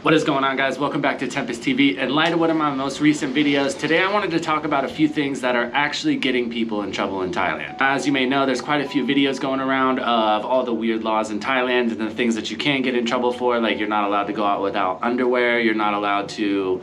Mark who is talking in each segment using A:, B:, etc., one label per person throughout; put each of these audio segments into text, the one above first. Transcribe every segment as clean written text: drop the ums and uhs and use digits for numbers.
A: What is going on, guys? Welcome back to Tempus TV. In light of one of my most recent videos, today I wanted to talk about a few things that are actually getting people in trouble in Thailand. As you may know, there's quite a few videos going around of all the weird laws in Thailand and the things that you can get in trouble for, like you're not allowed to go out without underwear, you're not allowed to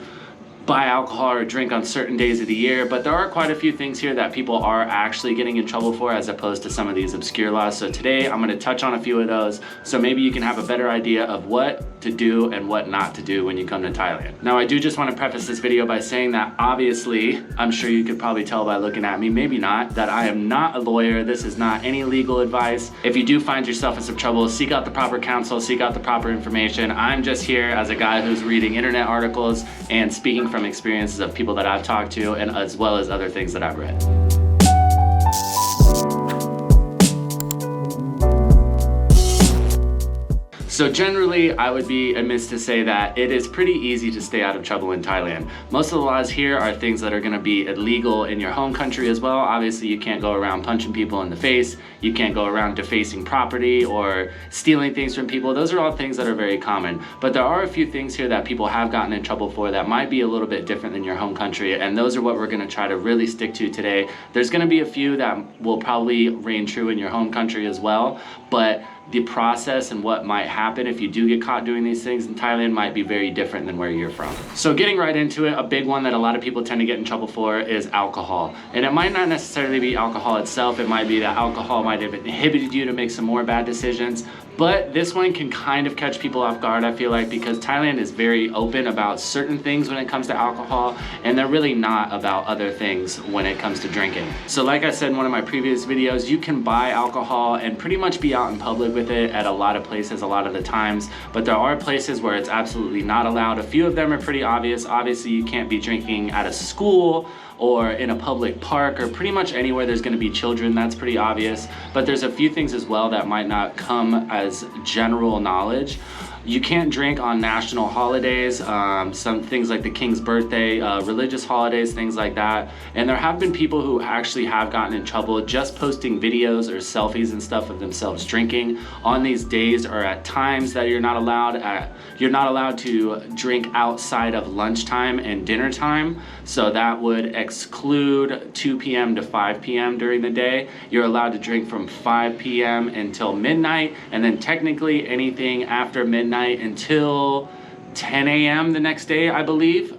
A: buy alcohol or drink on certain days of the year, but there are quite a few things here that people are actually getting in trouble for as opposed to some of these obscure laws. So today I'm going to touch on a few of those so maybe you can have a better idea of what to do and what not to do when you come to Thailand. Now I do just want to preface this video by saying that obviously, I'm sure you could probably tell by looking at me, maybe not, that I am not a lawyer. This is not any legal advice. If you do find yourself in some trouble, seek out the proper counsel, seek out the proper information. I'm just here as a guy who's reading internet articles and speaking from experiences of people that I've talked to, and as well as other things that I've read. So generally, I would be amiss to say that it is pretty easy to stay out of trouble in Thailand. Most of the laws here are things that are gonna be illegal in your home country as well. Obviously, you can't go around punching people in the face. You can't go around defacing property or stealing things from people. Those are all things that are very common. But there are a few things here that people have gotten in trouble for that might be a little bit different than your home country, and those are what we're gonna try to really stick to today. There's gonna be a few that will probably reign true in your home country as well, but the process and what might happen if you do get caught doing these things in Thailand might be very different than where you're from. So getting right into it, a big one that a lot of people tend to get in trouble for is alcohol. And it might not necessarily be alcohol itself, it might be that alcohol might have inhibited you to make some more bad decisions. But this one can kind of catch people off guard, I feel like, because Thailand is very open about certain things when it comes to alcohol, and they're really not about other things when it comes to drinking. So like I said in one of my previous videos, you can buy alcohol and pretty much be out in public with it at a lot of places a lot of the times, but there are places where it's absolutely not allowed. A few of them are pretty obvious. Obviously, you can't be drinking at a school or in a public park, or pretty much anywhere there's gonna be children. That's pretty obvious. But there's a few things as well that might not come as general knowledge. You can't drink on national holidays, some things like the King's birthday, religious holidays, things like that. And there have been people who actually have gotten in trouble just posting videos or selfies and stuff of themselves drinking on these days or at times that you're not allowed to drink outside of lunchtime and dinner time. So that would exclude 2 p.m. to 5 p.m. during the day. You're allowed to drink from 5 p.m. until midnight, and then technically anything after midnight until 10 a.m. the next day, I believe.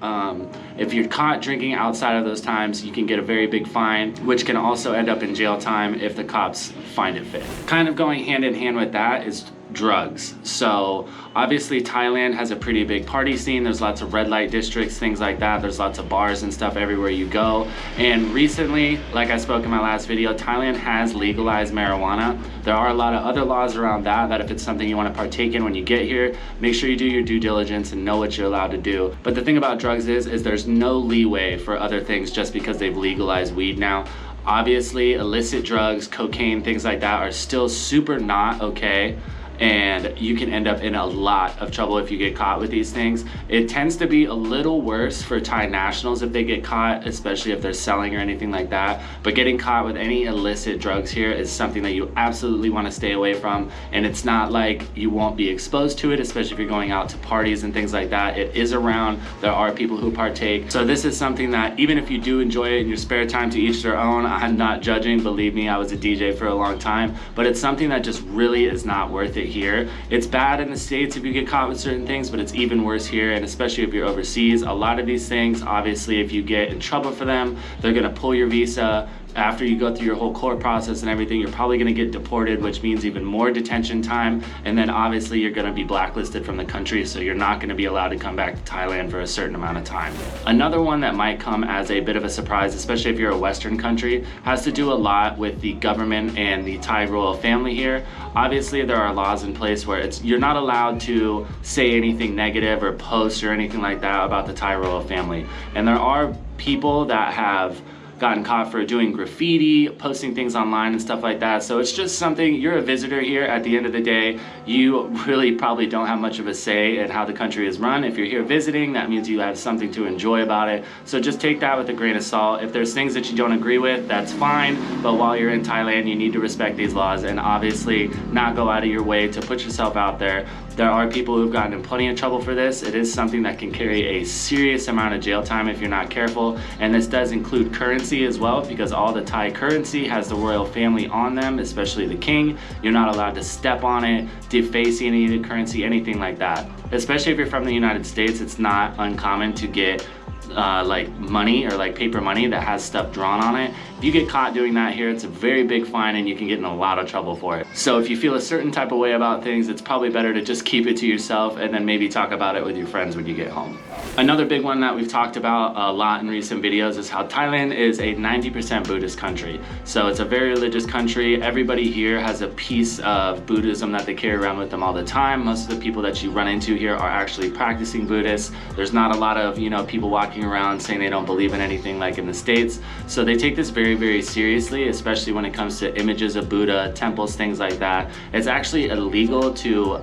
A: If you're caught drinking outside of those times, you can get a very big fine, which can also end up in jail time if the cops find it fit. Kind of going hand in hand with that is drugs. So obviously Thailand has a pretty big party scene. There's lots of red light districts, things like that. There's lots of bars and stuff everywhere you go. And recently, like I spoke in my last video, Thailand has legalized marijuana. There are a lot of other laws around that if it's something you want to partake in when you get here, make sure you do your due diligence and know what you're allowed to do. But the thing about drugs is there's no leeway for other things just because they've legalized weed now. Obviously, illicit drugs, cocaine, things like that are still super not okay, and you can end up in a lot of trouble if you get caught with these things. It tends to be a little worse for Thai nationals if they get caught, especially if they're selling or anything like that. But getting caught with any illicit drugs here is something that you absolutely want to stay away from. And it's not like you won't be exposed to it, especially if you're going out to parties and things like that. It is around, there are people who partake. So this is something that even if you do enjoy it in your spare time, to each their own. I'm not judging, believe me, I was a DJ for a long time, but it's something that just really is not worth it here. It's bad in the States if you get caught with certain things, but it's even worse here, and especially if you're overseas. A lot of these things, obviously, if you get in trouble for them, they're gonna pull your visa. After you go through your whole court process and everything, you're probably gonna get deported, which means even more detention time. And then obviously you're gonna be blacklisted from the country, so you're not gonna be allowed to come back to Thailand for a certain amount of time. Another one that might come as a bit of a surprise, especially if you're a Western country, has to do a lot with the government and the Thai royal family here. Obviously there are laws in place where you're not allowed to say anything negative or post or anything like that about the Thai royal family. And there are people that have gotten caught for doing graffiti, posting things online and stuff like that. So it's just something, you're a visitor here. At the end of the day, you really probably don't have much of a say in how the country is run. If you're here visiting, that means you have something to enjoy about it. So just take that with a grain of salt. If there's things that you don't agree with, that's fine. But while you're in Thailand, you need to respect these laws and obviously not go out of your way to put yourself out there. There are people who've gotten in plenty of trouble for this. It is something that can carry a serious amount of jail time if you're not careful. And this does include currency as well, because all the Thai currency has the royal family on them, especially the king. You're not allowed to step on it, deface any of the currency, anything like that. Especially if you're from the United States, it's not uncommon to get like money or like paper money that has stuff drawn on it. If you get caught doing that here, it's a very big fine and you can get in a lot of trouble for it. So if you feel a certain type of way about things, it's probably better to just keep it to yourself and then maybe talk about it with your friends when you get home. Another big one that we've talked about a lot in recent videos is how Thailand is a 90% Buddhist country. So it's a very religious country. Everybody here has a piece of Buddhism that they carry around with them all the time. Most of the people that you run into here are actually practicing Buddhists. There's not a lot of, you know, people walking around saying they don't believe in anything like in the States. So they take this very, very seriously, especially when it comes to images of Buddha, temples, things like that. It's actually illegal to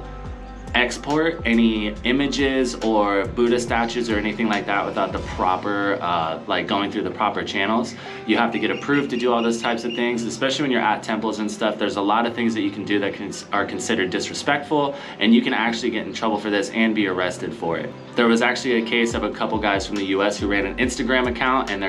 A: export any images or Buddha statues or anything like that without the proper, like going through the proper channels. You have to get approved to do all those types of things, especially when you're at temples and stuff. There's a lot of things that you can do that are considered disrespectful, and you can actually get in trouble for this and be arrested for it. There was actually a case of a couple guys from the US who ran an Instagram account, and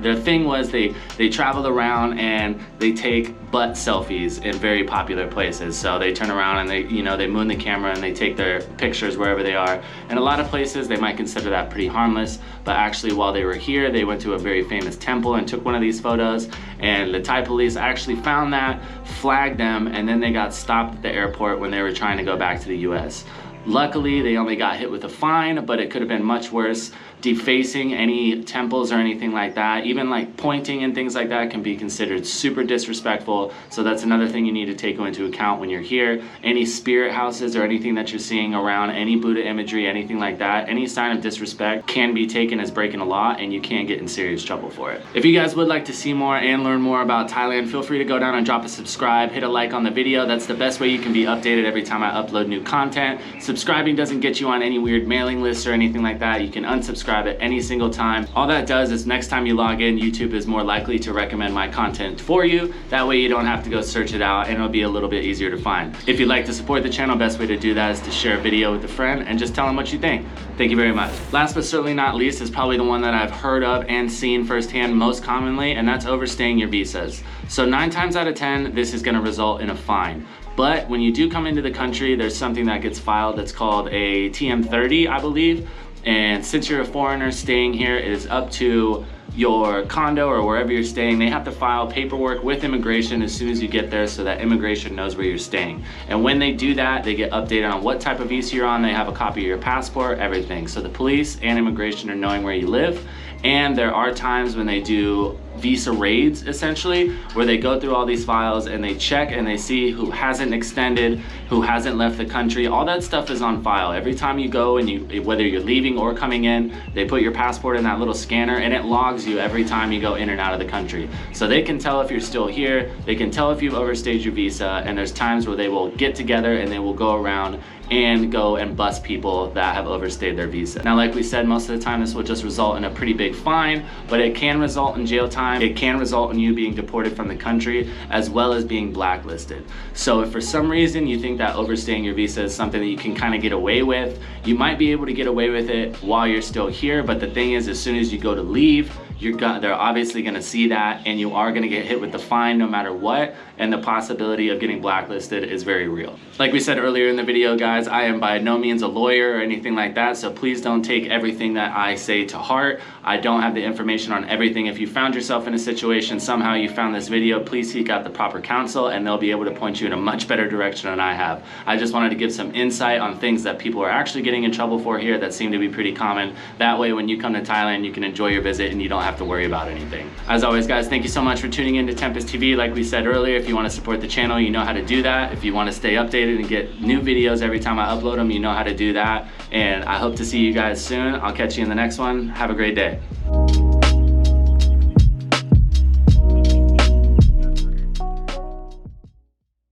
A: their thing was they travel around and they take butt selfies in very popular places. So they turn around and they moon the camera and they take their pictures wherever they are. In a lot of places they might consider that pretty harmless, but actually while they were here they went to a very famous temple and took one of these photos, and the Thai police actually found that, flagged them, and then they got stopped at the airport when they were trying to go back to the US. Luckily, they only got hit with a fine, but it could have been much worse. Defacing any temples or anything like that, even like pointing and things like that, can be considered super disrespectful. So that's another thing you need to take into account when you're here. Any spirit houses or anything that you're seeing around, any Buddha imagery, anything like that, any sign of disrespect can be taken as breaking a law and you can get in serious trouble for it. If you guys would like to see more and learn more about Thailand, feel free to go down and drop a subscribe, hit a like on the video. That's the best way you can be updated every time I upload new content. Subscribing doesn't get you on any weird mailing lists or anything like that. You can unsubscribe at any single time. All that does is next time you log in, YouTube is more likely to recommend my content for you. That way you don't have to go search it out and it'll be a little bit easier to find. If you'd like to support the channel, best way to do that is to share a video with a friend and just tell them what you think. Thank you very much. Last but certainly not least is probably the one that I've heard of and seen firsthand most commonly, and that's overstaying your visas. So 9 times out of 10, this is gonna result in a fine. But when you do come into the country, there's something that gets filed that's called a TM30, I believe. And since you're a foreigner staying here, it is up to your condo or wherever you're staying. They have to file paperwork with immigration as soon as you get there so that immigration knows where you're staying. And when they do that, they get updated on what type of visa you're on. They have a copy of your passport, everything. So the police and immigration are knowing where you live. And there are times when they do visa raids, essentially, where they go through all these files and they check and they see who hasn't extended, who hasn't left the country. All that stuff is on file. Every time you go and whether you're leaving or coming in, they put your passport in that little scanner and it logs you every time you go in and out of the country. So they can tell if you're still here, they can tell if you've overstayed your visa, and there's times where they will get together and they will go around and go and bust people that have overstayed their visa. Now, like we said, most of the time this will just result in a pretty big fine, but it can result in jail time. It can result in you being deported from the country, as well as being blacklisted. So if for some reason you think that overstaying your visa is something that you can kind of get away with, you might be able to get away with it while you're still here. But the thing is, as soon as you go to leave, they're obviously gonna see that, and you are gonna get hit with the fine no matter what, and the possibility of getting blacklisted is very real. Like we said earlier in the video, guys, I am by no means a lawyer or anything like that, so please don't take everything that I say to heart. I don't have the information on everything. If you found yourself in a situation, somehow you found this video, please seek out the proper counsel and they'll be able to point you in a much better direction than I have. I just wanted to give some insight on things that people are actually getting in trouble for here that seem to be pretty common. That way, when you come to Thailand, you can enjoy your visit and you don't have to worry about anything. As always, guys, thank you so much for tuning in to Tempus TV. Like we said earlier, if you want to support the channel, you know how to do that. If you want to stay updated and get new videos every time I upload them, you know how to do that. And I hope to see you guys soon. I'll catch you in the next one. Have a great day.